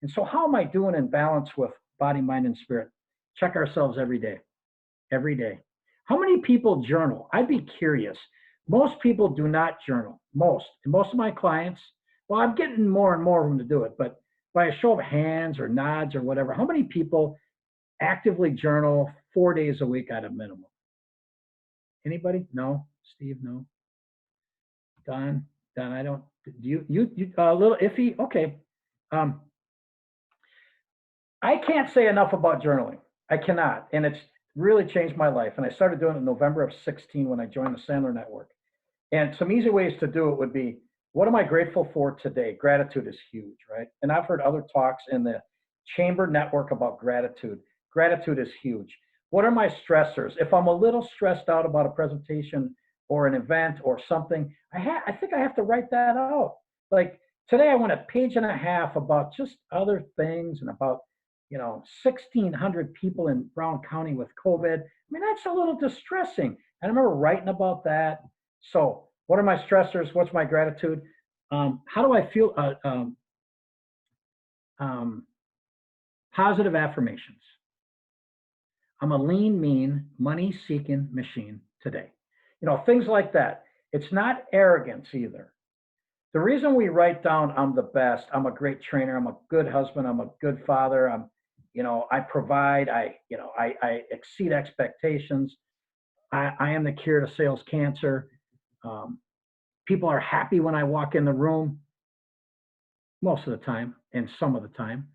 And so how am I doing in balance with body, mind, and spirit? Check ourselves every day. Every day. How many people journal? I'd be curious. Most people do not journal. Most of my clients, well, I'm getting more and more of them to do it, but by a show of hands or nods or whatever, how many people actively journal 4 days a week at a minimum? Anybody? No? Steve, no? Don, I don't, do you a little iffy? Okay. I can't say enough about journaling. I cannot. And it's really changed my life. And I started doing it in November of 16 when I joined the Sandler Network. And some easy ways to do it would be, what am I grateful for today? Gratitude is huge, right? And I've heard other talks in the Chamber Network about gratitude. Gratitude is huge. What are my stressors? If I'm a little stressed out about a presentation or an event or something, I think I have to write that out. Like today I went a page and a half about just other things and about 1,600 people in Brown County with COVID. I mean, that's a little distressing. I remember writing about that. So what are my stressors? What's my gratitude? How do I feel? Positive affirmations. I'm a lean, mean, money-seeking machine today. Things like that. It's not arrogance either. The reason we write down I'm the best, I'm a great trainer, I'm a good husband, I'm a good father, I provide, I exceed expectations, I am the cure to sales cancer. People are happy when I walk in the room, most of the time and some of the time.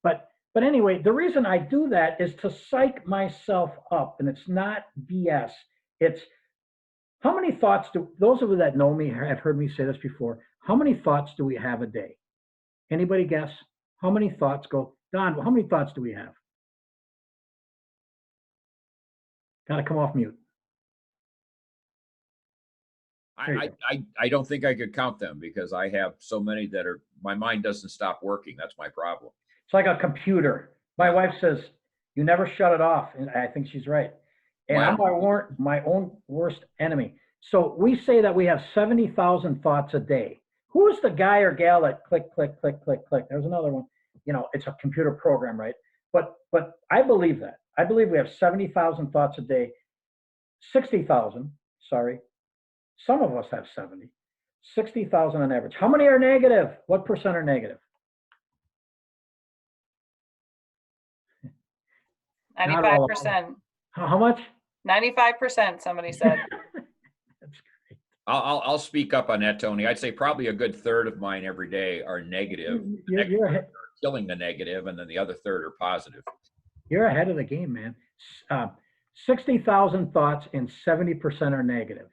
But anyway, the reason I do that is to psych myself up, and it's not BS. It's how many thoughts those of you that know me have heard me say this before, how many thoughts do we have a day? Anybody guess? How many thoughts go? Don, how many thoughts do we have? Got to come off mute. I don't think I could count them because I have so many that my mind doesn't stop working. That's my problem. It's like a computer. My wife says, you never shut it off. And I think she's right. And I'm my own worst enemy. So we say that we have 70,000 thoughts a day. Who's the guy or gal that click, click, click, click, click? There's another one. It's a computer program, right? But I believe that. I believe we have 70,000 thoughts a day. 60,000, sorry. Some of us have 70. 60,000 on average. How many are negative? What percent are negative? 95%. How much? 95%, somebody said. That's great. I'll speak up on that, Tony. I'd say probably a good third of mine every day are negative. You're killing the negative, and then the other third are positive. You're ahead of the game, man. 60,000 thoughts and 70% are negative.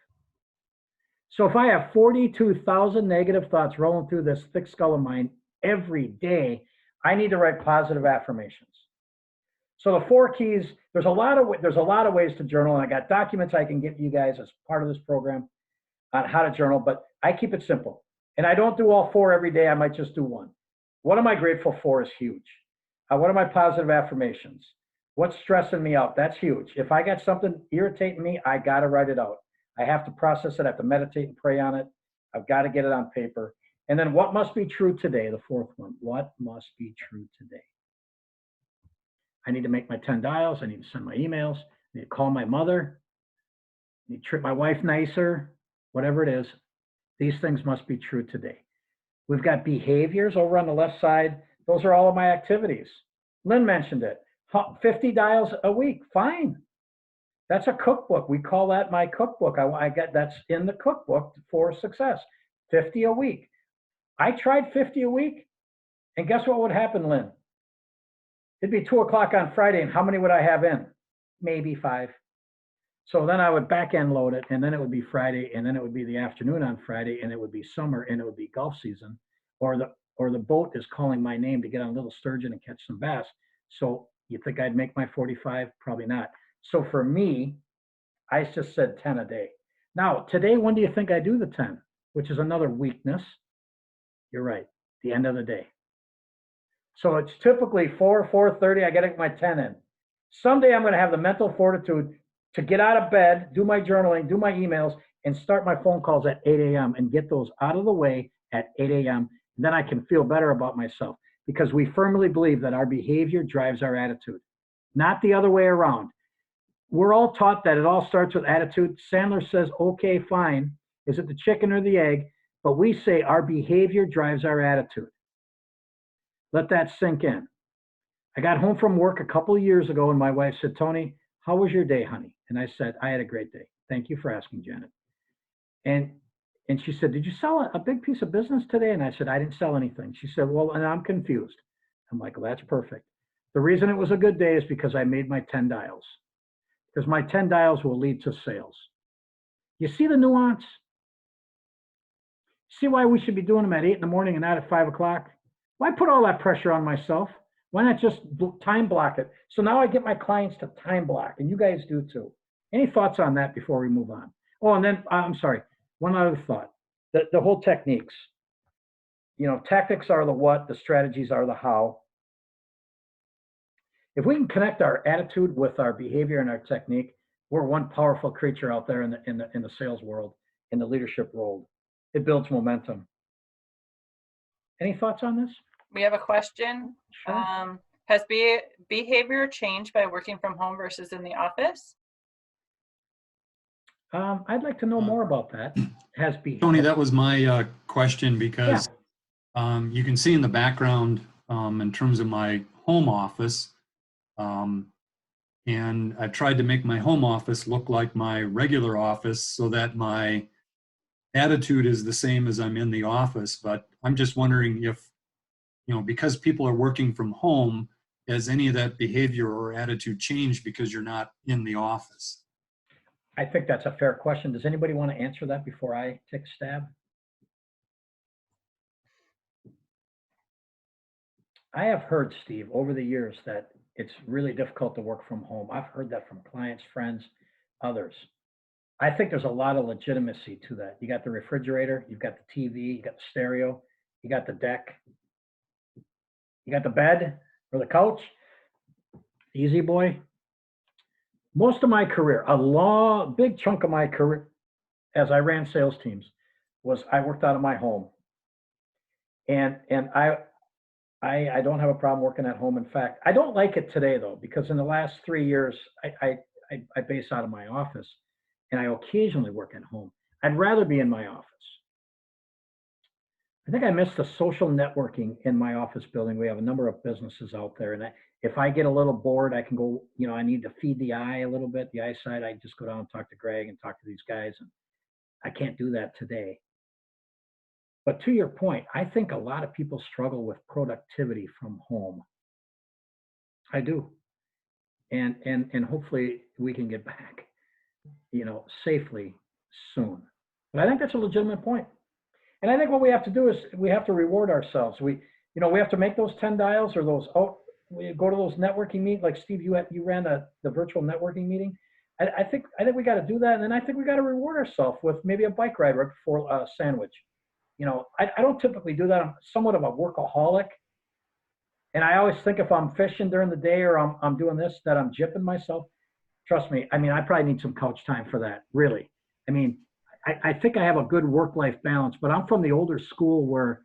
So if I have 42,000 negative thoughts rolling through this thick skull of mine every day, I need to write positive affirmations. So the 4 keys, there's a lot of ways to journal, and I got documents I can give you guys as part of this program on how to journal, but I keep it simple. And I don't do all 4 every day. I might just do 1. What am I grateful for is huge. What are my positive affirmations? What's stressing me out? That's huge. If I got something irritating me, I got to write it out. I have to process it. I have to meditate and pray on it. I've got to get it on paper. And then what must be true today? The 4th one. What must be true today? I need to make my 10 dials. I need to send my emails. I need to call my mother. I need to treat my wife nicer. Whatever it is, these things must be true today. We've got behaviors over on the left side. Those are all of my activities. Lynn mentioned it. 50 dials a week. Fine. That's a cookbook. We call that my cookbook. I get that's in the cookbook for success. 50 a week. I tried 50 a week, and guess what would happen, Lynn? It'd be 2 o'clock on Friday, and how many would I have in? Maybe 5. So then I would back end load it, and then it would be Friday, and then it would be the afternoon on Friday, and it would be summer, and it would be Gulf season, or the boat is calling my name to get on a little sturgeon and catch some bass. So you think I'd make my 45? Probably not. So for me, I just said 10 a day. Now, today, when do you think I do the 10? Which is another weakness. You're right, the end of the day. So it's typically 4:30, I get my 10 in. Someday I'm going to have the mental fortitude to get out of bed, do my journaling, do my emails, and start my phone calls at 8 a.m. and get those out of the way at 8 a.m. And then I can feel better about myself, because we firmly believe that our behavior drives our attitude, not the other way around. we're all taught that it all starts with attitude. Sandler says, okay, fine. Is it the chicken or the egg? But we say our behavior drives our attitude. Let that sink in. I got home from work a couple of years ago and my wife said, Tony, how was your day, honey? And I said, I had a great day. Thank you for asking, Janet. And she said, did you sell a big piece of business today? And I said, I didn't sell anything. She said, well, and I'm confused. I'm like, well, that's perfect. The reason it was a good day is because I made my 10 dials. Because my 10 dials will lead to sales. You see the nuance? See why we should be doing them at 8 in the morning and not at 5 o'clock? Why put all that pressure on myself? Why not just time block it? So now I get my clients to time block, and you guys do too. Any thoughts on that before we move on? Oh, and then, I'm sorry, one other thought. The whole techniques. You know, tactics are the what, the strategies are the how. If we can connect our attitude with our behavior and our technique, we're one powerful creature out there in the sales world, in the leadership world. It builds momentum. Any thoughts on this? We have a question. Sure. Has behavior changed by working from home versus in the office? I'd like to know more about that. Has behavior. Tony, that was my question because you can see in the background in terms of my home office, and I've tried to make my home office look like my regular office so that my attitude is the same as I'm in the office. But I'm just wondering if, you know, because people are working from home, has any of that behavior or attitude changed because you're not in the office? I think that's a fair question. Does anybody want to answer that before I take a stab? I have heard, Steve, over the years that it's really difficult to work from home. I've heard that from clients, friends, others. I think there's a lot of legitimacy to that. You got the refrigerator, you've got the TV, you got the stereo, you got the deck, you got the bed or the couch. Easy boy. Most of my career, big chunk of my career as I ran sales teams was I worked out of my home. And I don't have a problem working at home. In fact, I don't like it today though, because in the last 3 years, I base out of my office and I occasionally work at home. I'd rather be in my office. I think I miss the social networking in my office building. We have a number of businesses out there. And if I get a little bored, I can go, you know, I need to feed the eye a little bit, the eyesight. I just go down and talk to Greg and talk to these guys. And I can't do that today. But to your point, I think a lot of people struggle with productivity from home. I do. And hopefully we can get back, you know, safely soon. But I think that's a legitimate point. And I think what we have to do is we have to reward ourselves. We have to make those 10 dials or those, we go to those networking meetings, like Steve, you ran the virtual networking meeting. I think we got to do that. And then I think we got to reward ourselves with maybe a bike ride right before a sandwich. You know, I don't typically do that. I'm somewhat of a workaholic. And I always think if I'm fishing during the day or I'm doing this, that I'm gypping myself. Trust me. I mean, I probably need some couch time for that, really. I mean, I think I have a good work-life balance, but I'm from the older school where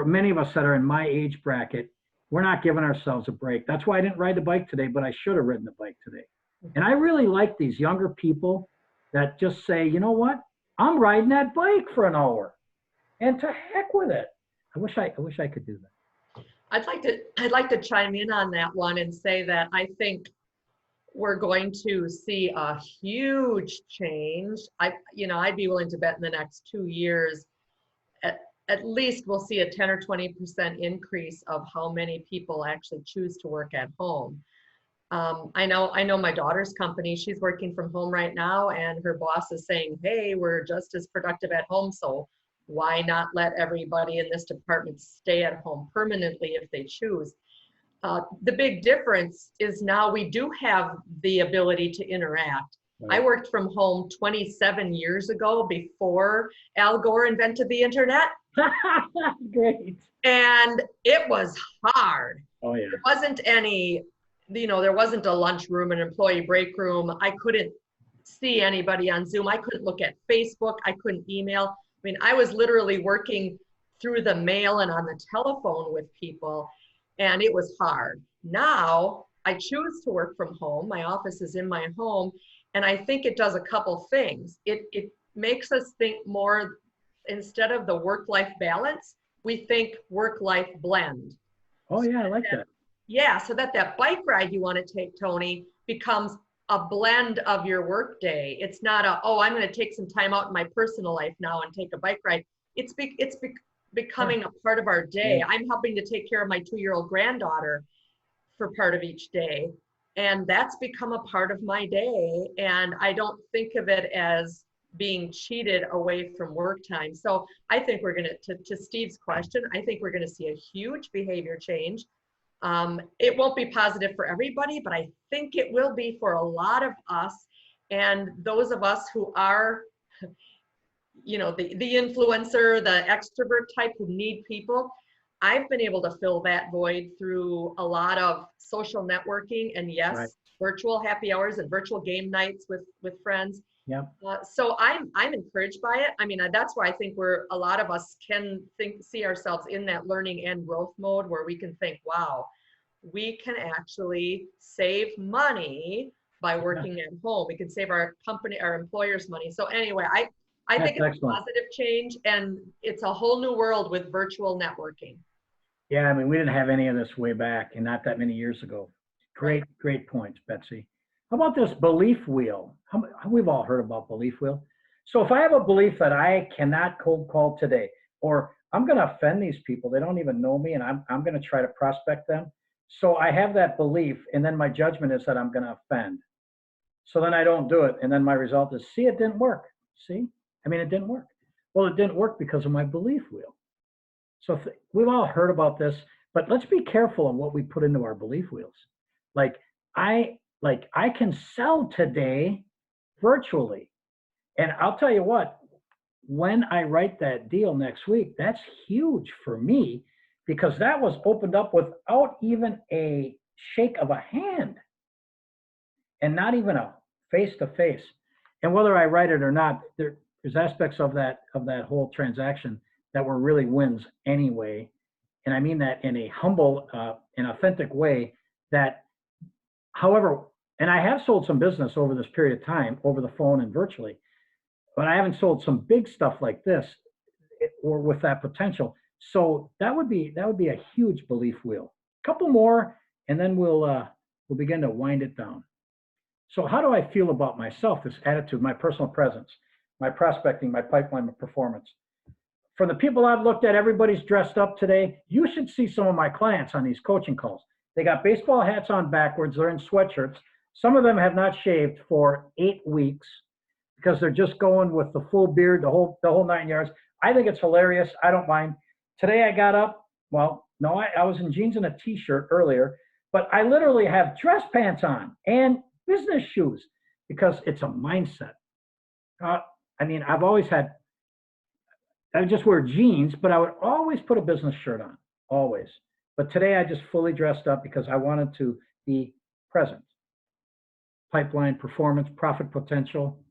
many of us that are in my age bracket, we're not giving ourselves a break. That's why I didn't ride the bike today, but I should have ridden the bike today. And I really like these younger people that just say, you know what? I'm riding that bike for an hour. And to heck with it. I wish I could do that. I'd like to chime in on that one and say that I think we're going to see a huge change. I'd be willing to bet in the next 2 years, at least we'll see a 10 or 20% increase of how many people actually choose to work at home. I know my daughter's company, she's working from home right now, and her boss is saying, hey, we're just as productive at home, so why not let everybody in this department stay at home permanently if they choose? The big difference is now we do have the ability to interact. Right. I worked from home 27 years ago before Al Gore invented the internet. Great. And it was hard. Oh, yeah. There wasn't any, there wasn't a lunchroom, an employee break room. I couldn't see anybody on Zoom. I couldn't look at Facebook. I couldn't email. I mean, I was literally working through the mail and on the telephone with people, and it was hard. Now I choose to work from home. My office is in my home. And I think it does a couple things. It makes us think more, instead of the work-life balance, we think work-life blend. Oh yeah, I like that. Yeah, so that bike ride you want to take, Tony, becomes a blend of your work day. It's not a, oh, I'm going to take some time out in my personal life now and take a bike ride. It's becoming a part of our day. Yeah. I'm helping to take care of my 2-year-old granddaughter for part of each day. And that's become a part of my day. And I don't think of it as being cheated away from work time. So I think we're going to Steve's question, I think we're going to see a huge behavior change. It won't be positive for everybody, but I think it will be for a lot of us. And those of us who are, you know, the influencer, the extrovert type who need people, I've been able to fill that void through a lot of social networking and yes, Right. virtual happy hours and virtual game nights with friends. Yep. So I'm encouraged by it. I mean, that's why I think a lot of us can see ourselves in that learning and growth mode where we can think, wow, we can actually save money by working at home. We can save our company, our employers money. So anyway, I think it's excellent. a positive change, and it's a whole new world with virtual networking. Yeah, I mean, we didn't have any of this way back and not that many years ago. Great, great points, Betsy. How about this belief wheel? We've all heard about belief wheel. So if I have a belief that I cannot cold call today, or I'm going to offend these people, they don't even know me, and I'm going to try to prospect them. So I have that belief, and then my judgment is that I'm going to offend. So then I don't do it, and then my result is, see, it didn't work. See? I mean, it didn't work. Well, it didn't work because of my belief wheel. So we've all heard about this, but let's be careful on what we put into our belief wheels. Like I can sell today virtually. And I'll tell you what, when I write that deal next week, that's huge for me because that was opened up without even a shake of a hand and not even a face-to-face. And whether I write it or not, there's aspects of that whole transaction that were really wins anyway. And I mean that in a humble and authentic way that, however, and I have sold some business over this period of time over the phone and virtually, but I haven't sold some big stuff like this or with that potential. So that would be a huge belief wheel. A couple more, and then we'll begin to wind it down. So how do I feel about myself, this attitude, my personal presence, my prospecting, my pipeline, my performance? For the people I've looked at, everybody's dressed up today. You should see some of my clients on these coaching calls. They got baseball hats on backwards. They're in sweatshirts. Some of them have not shaved for 8 weeks because they're just going with the full beard, the whole 9 yards. I think it's hilarious. I don't mind. Today I got up. Well, no, I was in jeans and a t-shirt earlier, but I literally have dress pants on and business shoes because it's a mindset. I mean, I've always had, I would just wear jeans, but I would always put a business shirt on, always. But today I just fully dressed up because I wanted to be present. Pipeline, performance, profit potential,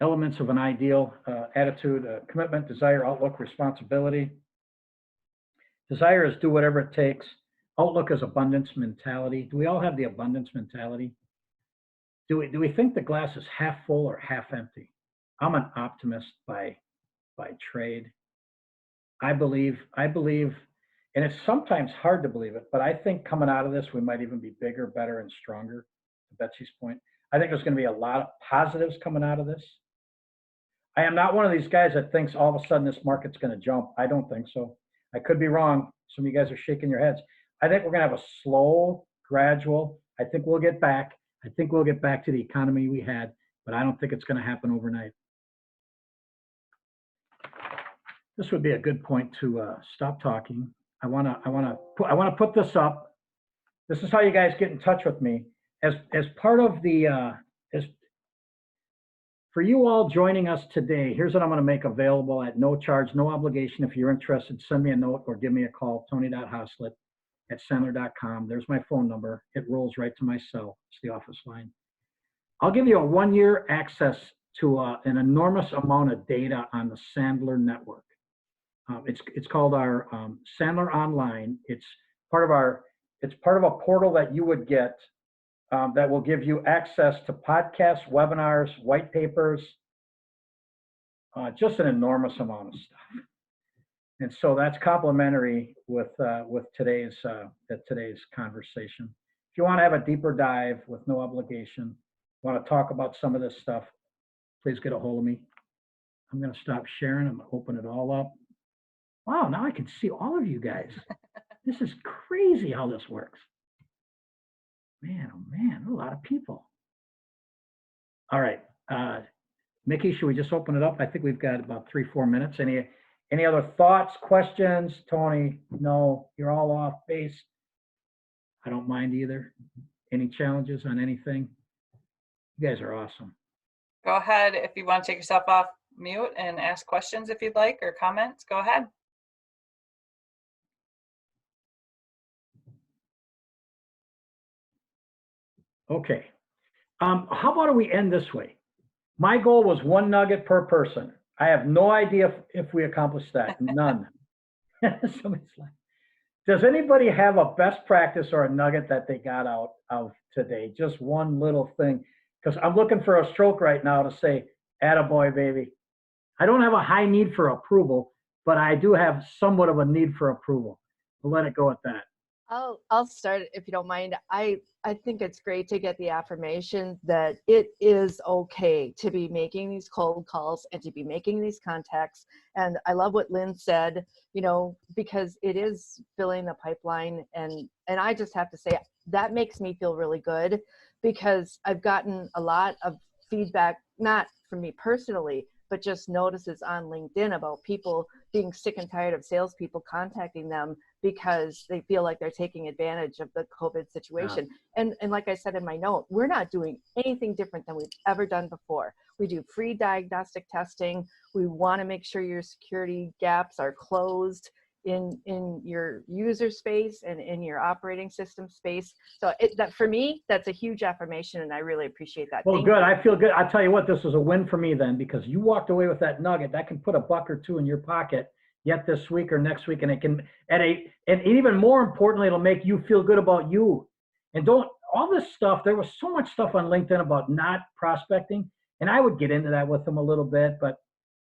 elements of an ideal, attitude, commitment, desire, outlook, responsibility. Desire is do whatever it takes. Outlook is abundance mentality. Do we all have the abundance mentality? Do we think the glass is half full or half empty? I'm an optimist by trade. I believe, and it's sometimes hard to believe it, but I think coming out of this, we might even be bigger, better, and stronger, to Betsy's point. I think there's going to be a lot of positives coming out of this. I am not one of these guys that thinks all of a sudden this market's going to jump. I don't think so. I could be wrong. Some of you guys are shaking your heads. I think we're going to have a slow, gradual, I think we'll get back. I think we'll get back to the economy we had, but I don't think it's going to happen overnight. This would be a good point to stop talking. I want to put this up. This is how you guys get in touch with me as part of the for you all joining us today. Here's what I'm going to make available at no charge, no obligation. If you're interested, send me a note or give me a call. Tony.Hoslet@Sandler.com. There's my phone number. It rolls right to my cell. It's the office line. I'll give you a 1-year access to an enormous amount of data on the Sandler network. It's called our Sandler Online. It's part of our It's part of a portal that you would get that will give you access to podcasts, webinars, white papers, just an enormous amount of stuff. And so that's complimentary with today's conversation. If you want to have a deeper dive with no obligation, want to talk about some of this stuff, please get a hold of me. I'm going to stop sharing. I'm going to open it all up. Wow, now I can see all of you guys. This is crazy how this works. Man, oh man, a lot of people. All right, Mickey, should we just open it up? I think we've got about 3-4 minutes. Any other thoughts, questions? Tony, no, you're all off base. I don't mind either. Any challenges on anything? You guys are awesome. Go ahead if you want to take yourself off mute and ask questions if you'd like, or comments. Go ahead. Okay. How about we end this way? My goal was 1 nugget per person. I have no idea if we accomplished that. None. Somebody's like, does anybody have a best practice or a nugget that they got out of today? Just one little thing. Because I'm looking for a stroke right now to say, attaboy, baby. I don't have a high need for approval, but I do have somewhat of a need for approval. We'll let it go at that. I'll start if you don't mind. I think it's great to get the affirmation that it is okay to be making these cold calls and to be making these contacts. And I love what Lynn said, you know, because it is filling the pipeline. And I just have to say that makes me feel really good, because I've gotten a lot of feedback, not from me personally, but just notices on LinkedIn about people being sick and tired of salespeople contacting them because they feel like they're taking advantage of the COVID situation. Yeah. And like I said in my note, we're not doing anything different than we've ever done before. We do free diagnostic testing. We want to make sure your security gaps are closed in your user space and in your operating system space. So that for me, that's a huge affirmation, and I really appreciate that. Well, good. I feel good. I'll tell you what, this was a win for me then, because you walked away with that nugget that can put $1 or $2 in your pocket yet this week or next week, and it can and even more importantly, it'll make you feel good about you. And all this stuff, there was so much stuff on LinkedIn about not prospecting, and I would get into that with them a little bit, but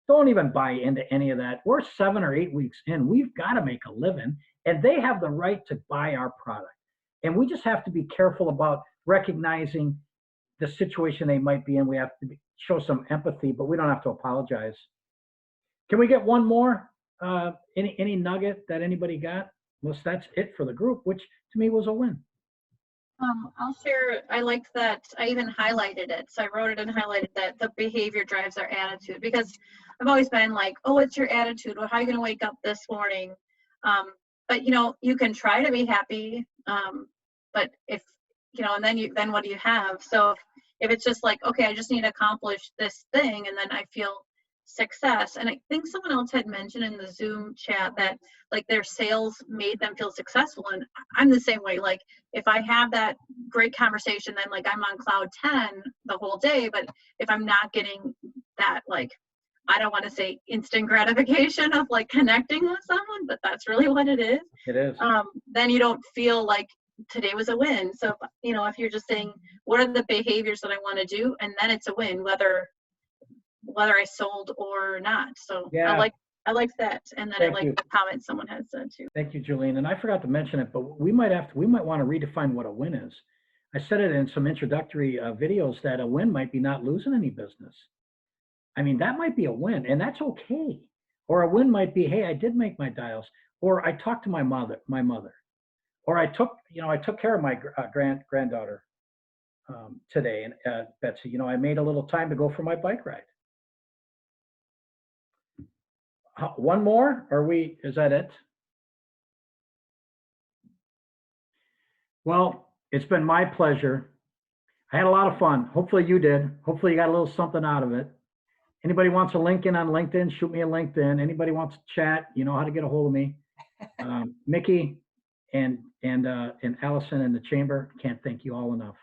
don't even buy into any of that. We're 7 or 8 weeks in. We've got to make a living, and they have the right to buy our product. And we just have to be careful about recognizing the situation they might be in. We have to show some empathy, but we don't have to apologize. Can we get one more? Any nugget that anybody got? Well, that's it for the group, which to me was a win. I'll share. I liked that. I even highlighted it. So I wrote it and highlighted that the behavior drives our attitude, because I've always been like, oh, it's your attitude. Well, how are you going to wake up this morning? But you know, you can try to be happy. But if, you know, and then what do you have? So if it's just like, okay, I just need to accomplish this thing, and then I feel success. And I think someone else had mentioned in the Zoom chat that like their sales made them feel successful. And I'm the same way. Like if I have that great conversation, then like I'm on cloud 10 the whole day. But if I'm not getting that, like, I don't want to say instant gratification of like connecting with someone, but that's really what it is. It is. Then you don't feel like today was a win. So, you know, if you're just saying, what are the behaviors that I want to do? And then it's a win, whether I sold or not. So yeah. I like that. And then I like the comment someone had said too. Thank you, Julene. And I forgot to mention it, but we might want to redefine what a win is. I said it in some introductory videos that a win might be not losing any business. I mean, that might be a win, and that's okay. Or a win might be, hey, I did make my dials, or I talked to my mother, or I took care of my granddaughter today, and Betsy, you know, I made a little time to go for my bike ride. One more, is that it? Well, it's been my pleasure. I had a lot of fun. Hopefully you did. Hopefully you got a little something out of it. Anybody wants a link in on LinkedIn, shoot me a LinkedIn. Anybody wants to chat, you know how to get a hold of me. Mickey and Allison in the chamber, can't thank you all enough.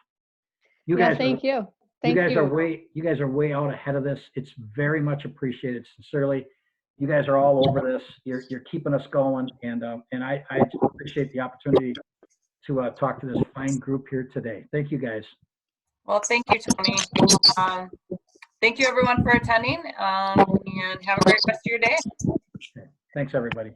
You guys are way out ahead of this. It's very much appreciated, sincerely. You guys are all over this. You're keeping us going, and I just appreciate the opportunity to talk to this fine group here today. Thank you, guys. Well, thank you, Tony. Thank you, everyone, for attending, and have a great rest of your day. Okay. Thanks, everybody.